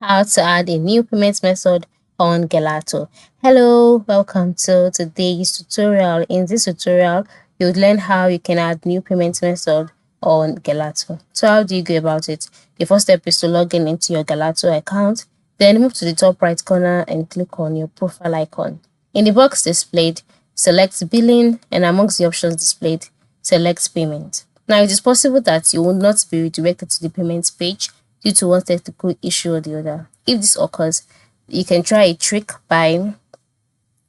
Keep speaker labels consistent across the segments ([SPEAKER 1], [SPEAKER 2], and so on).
[SPEAKER 1] how to add a new payment method on Gelato. Hello, welcome to today's tutorial. In this tutorial, you'll learn how you can add new payment method on Gelato. So how do you go about it? The first step is to log in into your Gelato account, then move to the top right corner and click on your profile icon. In the box displayed, select billing, and amongst the options displayed, select payment. Now, it is possible that you will not be redirected to the payment page due to one technical issue or the other. If this occurs, you can try a trick by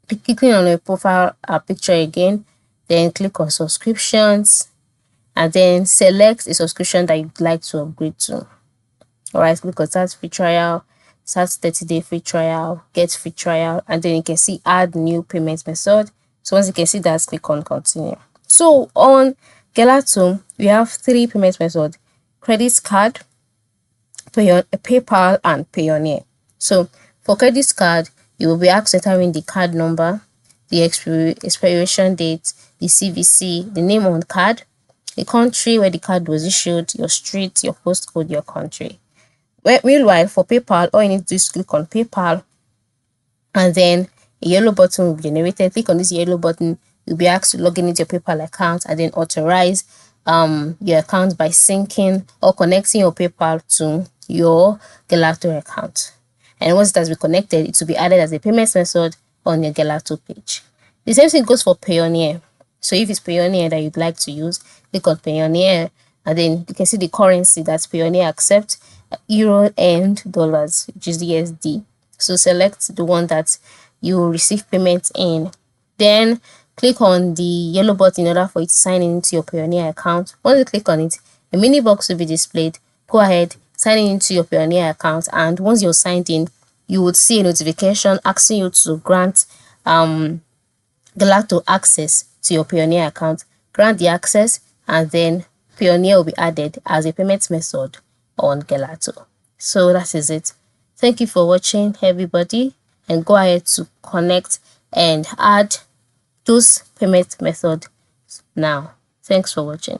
[SPEAKER 1] clicking on your profile picture again, then click on subscriptions, and then select a subscription that you'd like to upgrade to. Alright, click on start free trial, start 30-day free trial, get free trial, and then you can see add new payment method. So once you can see that, click on continue. So on Gelato, we have three payment methods: credit card, PayPal, and Payoneer. So for credit card, you will be asked to enter in the card number, the expiration date, the CVC, the name on the card, the country where the card was issued, your street, your postcode, your country. Meanwhile, for PayPal, all you need to do is click on PayPal, and then a yellow button will be generated. Click on this yellow button. You'll be asked to log in into your PayPal account and then authorize your account by syncing or connecting your PayPal to your Gelato account. And once it has been connected, it will be added as a payment method on your Gelato page. The same thing goes for Payoneer. So if it's Payoneer that you'd like to use, click on Payoneer, and then you can see the currency that Payoneer accepts: euro and dollars, which is the USD. So select the one that you will receive payment in. Then click on the yellow button in order for you to sign in into your Payoneer account. Once you click on it, a mini box will be displayed. Go ahead, sign in into your Payoneer account, and once you're signed in, you would see a notification asking you to grant Gelato access to your Payoneer account. Grant the access, and then Payoneer will be added as a payment method on Gelato. So that is it. Thank you for watching, everybody, and go ahead to connect and add those payment methods now. Thanks for watching.